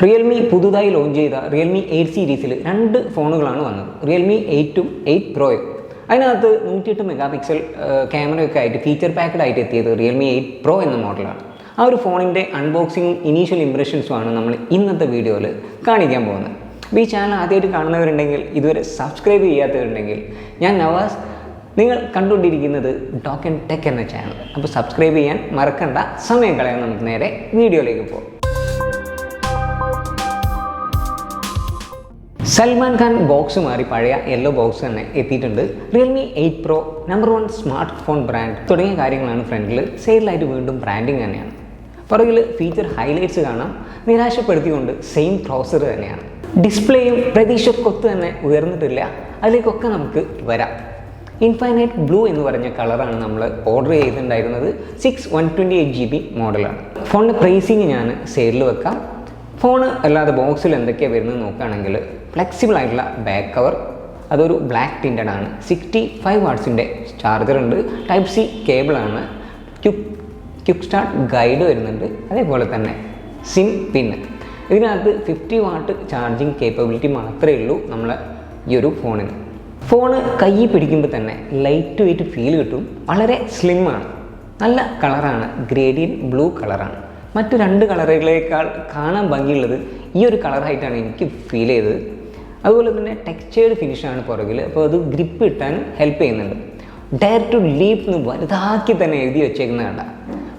Realme പുതുതായി launch ചെയ്ത Realme 8 സീരീസിൽ രണ്ട് ഫോണുകളാണ് വന്നത്. Realme 8ഉം 8 Proയും. അതിനകത്ത് 108 മെഗാ പിക്സൽ ക്യാമറയൊക്കെ ആയിട്ട് ഫീച്ചർ പാക്കഡ് ആയിട്ട് എത്തിയത് Realme 8 Pro എന്ന മോഡലാണ്. ആ ഒരു ഫോണിൻ്റെ അൺബോക്സിങ്ങും ഇനീഷ്യൽ ഇംപ്രഷൻസുമാണ് നമ്മൾ ഇന്നത്തെ വീഡിയോയിൽ കാണിക്കാൻ പോകുന്നത്. അപ്പോൾ ഈ ചാനൽ ആദ്യമായിട്ട് കാണുന്നവരുണ്ടെങ്കിൽ, ഇതുവരെ സബ്സ്ക്രൈബ് ചെയ്യാത്തവരുണ്ടെങ്കിൽ, ഞാൻ നവാസ്, നിങ്ങൾ കണ്ടുകൊണ്ടിരിക്കുന്നത് ഡോക്ക് ആൻഡ് ടെക് എന്ന ചാനൽ. അപ്പോൾ സബ്സ്ക്രൈബ് ചെയ്യാൻ മറക്കണ്ട. സമയം കളയാൻ നമുക്ക് നേരെ വീഡിയോയിലേക്ക് പോകാം. സൽമാൻ ഖാൻ ബോക്സ് മാറി പഴയ യെല്ലോ ബോക്സ് തന്നെ എത്തിയിട്ടുണ്ട്. Realme 8 Pro number 1 smart phone brand തുടങ്ങിയ കാര്യങ്ങളാണ് ഫ്രണ്ടിൽ. സൈഡിലായിട്ട് വീണ്ടും ബ്രാൻഡിങ് തന്നെയാണ്. പുറകിൽ ഫീച്ചർ ഹൈലൈറ്റ്സ് കാണാം. നിരാശപ്പെടുത്തിക്കൊണ്ട് സെയിം പ്രോസസ്സർ തന്നെയാണ്. ഡിസ്പ്ലേയും പ്രതീക്ഷക്കൊത്ത് തന്നെ ഉയർന്നിട്ടില്ല. അതിലേക്കൊക്കെ നമുക്ക് വരാം. ഇൻഫൈനൈറ്റ് ബ്ലൂ എന്ന് പറഞ്ഞ കളറാണ് നമ്മൾ ഓർഡർ ചെയ്തിട്ടുണ്ടായിരുന്നത്. 128GB മോഡലാണ്. ഫോണിൻ്റെ പ്രൈസിങ് ഞാൻ സൈഡിൽ വെക്കാം. ഫോണ് അല്ലാതെ ബോക്സിൽ എന്തൊക്കെയാണ് വരുന്നത് നോക്കുകയാണെങ്കിൽ, ഫ്ലെക്സിബിൾ ആയിട്ടുള്ള ബാക്ക് കവർ, അതൊരു ബ്ലാക്ക് ടിൻറ്റഡ് ആണ്. 65 വാട്ട്സിൻ്റെ ചാർജർ ഉണ്ട്. ടൈപ്പ് സി കേബിളാണ്. ക്വിക്ക് സ്റ്റാർട്ട് ഗൈഡ് വരുന്നുണ്ട്. അതേപോലെ തന്നെ സിം പിന്ന്. ഇതിനകത്ത് 50 വാട്ട് ചാർജിങ് കേപ്പബിലിറ്റി മാത്രമേ ഉള്ളൂ നമ്മളെ ഈ ഒരു ഫോണിന്. ഫോണ് കൈ പിടിക്കുമ്പോൾ തന്നെ ലൈറ്റ് വെയിറ്റ് ഫീൽ കിട്ടും. വളരെ സ്ലിമ്മാണ്. നല്ല കളറാണ്. ഗ്രേഡിയൻ ബ്ലൂ കളറാണ്. മറ്റു രണ്ട് കളറുകളേക്കാൾ കാണാൻ ഭംഗിയുള്ളത് ഈ ഒരു കളറായിട്ടാണ് എനിക്ക് ഫീൽ ചെയ്തത്. അതുപോലെ തന്നെ ടെക്സ്ചേർഡ് ഫിനിഷാണ് പുറകിൽ. അപ്പോൾ അത് ഗ്രിപ്പ് കിട്ടാൻ ഹെൽപ്പ് ചെയ്യുന്നുണ്ട്. ഡയർ ടു ലീപ്പ് എന്ന് വലുതാക്കി തന്നെ എഴുതി വെച്ചേക്കുന്ന കണ്ട.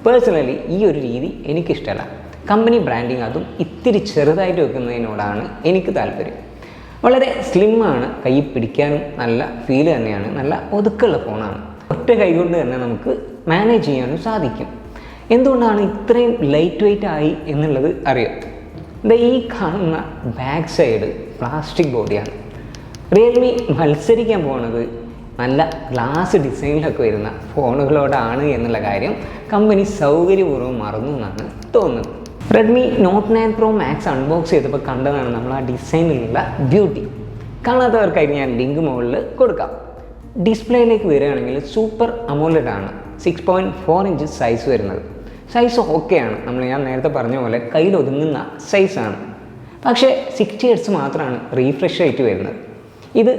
പേഴ്സണലി ഈ ഒരു രീതി എനിക്കിഷ്ടമല്ല. കമ്പനി ബ്രാൻഡിങ് അതും ഇത്തിരി ചെറുതായിട്ട് വെക്കുന്നതിനോടാണ് എനിക്ക് താല്പര്യം. വളരെ സ്ലിമ്മാണ്. കൈ പിടിക്കാനും നല്ല ഫീൽ തന്നെയാണ്. നല്ല ഒതുക്കമുള്ള ഫോണാണ്. ഒറ്റ കൈ കൊണ്ട് തന്നെ നമുക്ക് മാനേജ് ചെയ്യാനും സാധിക്കും. എന്തുകൊണ്ടാണ് ഇത്രയും ലൈറ്റ് വെയിറ്റ് ആയി എന്നുള്ളത് അറിയാം. ഈ കാണുന്ന ബാക്ക് സൈഡ് പ്ലാസ്റ്റിക് ബോഡിയാണ്. റിയൽമി മത്സരിക്കാൻ പോകുന്നത് നല്ല ഗ്ലാസ് ഡിസൈനിലൊക്കെ വരുന്ന ഫോണുകളോടാണ് എന്നുള്ള കാര്യം കമ്പനി സൗകര്യപൂർവ്വം മറന്നു എന്നാണ് തോന്നുന്നത്. Redmi note 9 Pro Max unbox ചെയ്തപ്പോൾ കണ്ടതാണ് നമ്മൾ ആ ഡിസൈനിലുള്ള ബ്യൂട്ടി. കാണാത്തവർക്കായിട്ട് ഞാൻ ലിങ്ക് മുകളിൽ കൊടുക്കാം. ഡിസ്പ്ലേയിലേക്ക് വരികയാണെങ്കിൽ സൂപ്പർ അമോലെഡ് ആണ്. 6.4 ഇഞ്ച് സൈസ് വരുന്നത്. സൈസ് ഓക്കെയാണ്. ഞാൻ നേരത്തെ പറഞ്ഞ പോലെ കയ്യിൽ ഒതുങ്ങുന്ന സൈസാണ്. പക്ഷേ 60 Hz മാത്രമാണ് റീഫ്രഷ് റേറ്റ് വരുന്നത്. ഇത്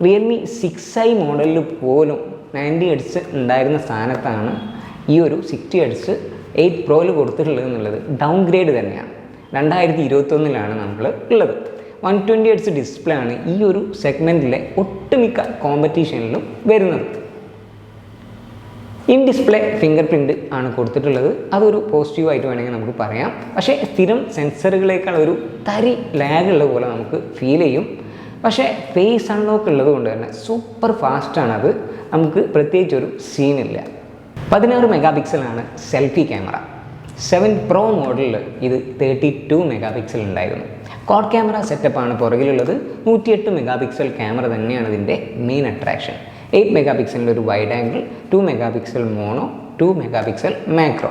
റിയൽമി 6i മോഡലിൽ പോലും 90 Hz ഉണ്ടായിരുന്ന സ്ഥാനത്താണ് ഈ ഒരു 60 Hz 8 Proയിൽ കൊടുത്തിട്ടുള്ളത് എന്നുള്ളത് ഡൗൺ ഗ്രേഡ് തന്നെയാണ്. 2021 നമ്മൾ ഉള്ളത്. 120 Hz ഡിസ്പ്ലേ ആണ് ഈ ഒരു സെഗ്മെൻറ്റിലെ ഒട്ടുമിക്ക കോമ്പറ്റീഷനിലും വരുന്നത്. ഇൻ ഡിസ്പ്ലേ ഫിംഗർ പ്രിൻ്റ് ആണ് കൊടുത്തിട്ടുള്ളത്. അതൊരു പോസിറ്റീവായിട്ട് വേണമെങ്കിൽ നമുക്ക് പറയാം. പക്ഷേ സ്ഥിരം സെൻസറുകളേക്കാൾ ഒരു തരി ലാഗ് ഉള്ള പോലെ നമുക്ക് ഫീൽ ചെയ്യും. പക്ഷേ ഫേസ് അൺലോക്ക് ഉള്ളത് കൊണ്ട് തന്നെ സൂപ്പർ ഫാസ്റ്റാണ്. അത് നമുക്ക് പ്രത്യേകിച്ചൊരു സീനില്ല. 16 മെഗാ പിക്സലാണ് സെൽഫി ക്യാമറ. 7 Pro മോഡലിൽ ഇത് 32 മെഗാ പിക്സൽ ഉണ്ടായിരുന്നു. ക്വാഡ് ക്യാമറ സെറ്റപ്പാണ് പുറകിലുള്ളത്. 108 മെഗാ പിക്സൽ ക്യാമറ തന്നെയാണ് ഇതിൻ്റെ മെയിൻ അട്രാക്ഷൻ. 8 മെഗാ പിക്സലിൻ്റെ ഒരു wide angle, 2 mega pixel mono, 2 mega pixel macro.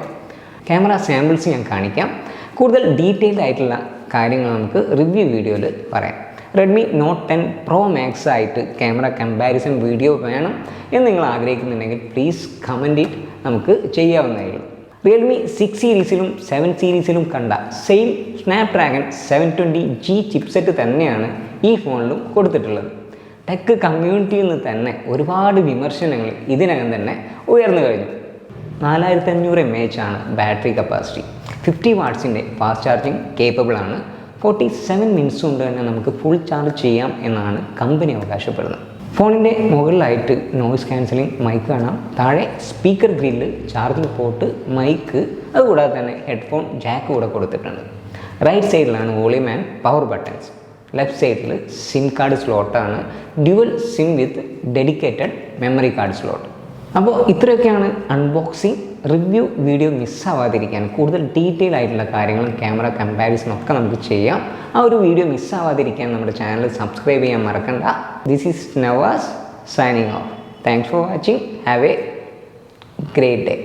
Camera samples ഞാൻ കാണിക്കാം. കൂടുതൽ ഡീറ്റെയിൽഡ് ആയിട്ടുള്ള കാര്യങ്ങൾ നമുക്ക് റിവ്യൂ വീഡിയോയിൽ പറയാം. റെഡ്മി നോട്ട് 10 Pro Max ആയിട്ട് ക്യാമറ കമ്പാരിസൺ വീഡിയോ വേണം എന്ന് നിങ്ങൾ ആഗ്രഹിക്കുന്നുണ്ടെങ്കിൽ പ്ലീസ് കമൻറ്റ് ഇറ്റ്. നമുക്ക് ചെയ്യാവുന്നതേ ഉള്ളൂ. റിയൽമി 6 സീരീസിലും 7 സീരീസിലും കണ്ട സെയിം സ്നാപ്ഡ്രാഗൺ 720G ചിപ്സെറ്റ് തന്നെയാണ് ഈ ഫോണിലും കൊടുത്തിട്ടുള്ളത്. ടെക് കമ്മ്യൂണിറ്റിയിൽ നിന്ന് തന്നെ ഒരുപാട് വിമർശനങ്ങൾ ഇതിനകം തന്നെ ഉയർന്നു കഴിഞ്ഞു. 4500 mAh ആണ് ബാറ്ററി കപ്പാസിറ്റി. 50 വാട്ട്സിൻ്റെ ഫാസ്റ്റ് ചാർജിങ് കേപ്പബിൾ ആണ്. 47 മിനിറ്റ്സ് കൊണ്ട് തന്നെ നമുക്ക് ഫുൾ ചാർജ് ചെയ്യാം എന്നാണ് കമ്പനി അവകാശപ്പെടുന്നത്. ഫോണിൻ്റെ മുകളിലായിട്ട് നോയിസ് ക്യാൻസലിംഗ് മൈക്ക് കാണാം. താഴെ speaker grill, charging port, mic, അതുകൂടാതെ തന്നെ ഹെഡ്ഫോൺ ജാക്ക് കൂടെ കൊടുത്തിട്ടുണ്ട്. റൈറ്റ് സൈഡിലാണ് volume and power buttons. Left സൈഡിൽ സിം കാർഡ് സ്ലോട്ടാണ്. Dual SIM with dedicated memory card slot. അപ്പോൾ ഇത്രയൊക്കെയാണ് അൺബോക്സിങ്. റിവ്യൂ വീഡിയോ മിസ്സാവാതിരിക്കാൻ കൂടുതൽ ഡീറ്റെയിൽ ആയിട്ടുള്ള കാര്യങ്ങളും ക്യാമറ കമ്പാരിസണും ഒക്കെ നമുക്ക് ചെയ്യാം. ആ ഒരു വീഡിയോ മിസ്സാവാതിരിക്കാൻ നമ്മുടെ ചാനൽ സബ്സ്ക്രൈബ് ചെയ്യാൻ മറക്കണ്ട. This is Navas signing off. Thanks for watching. Have a great day.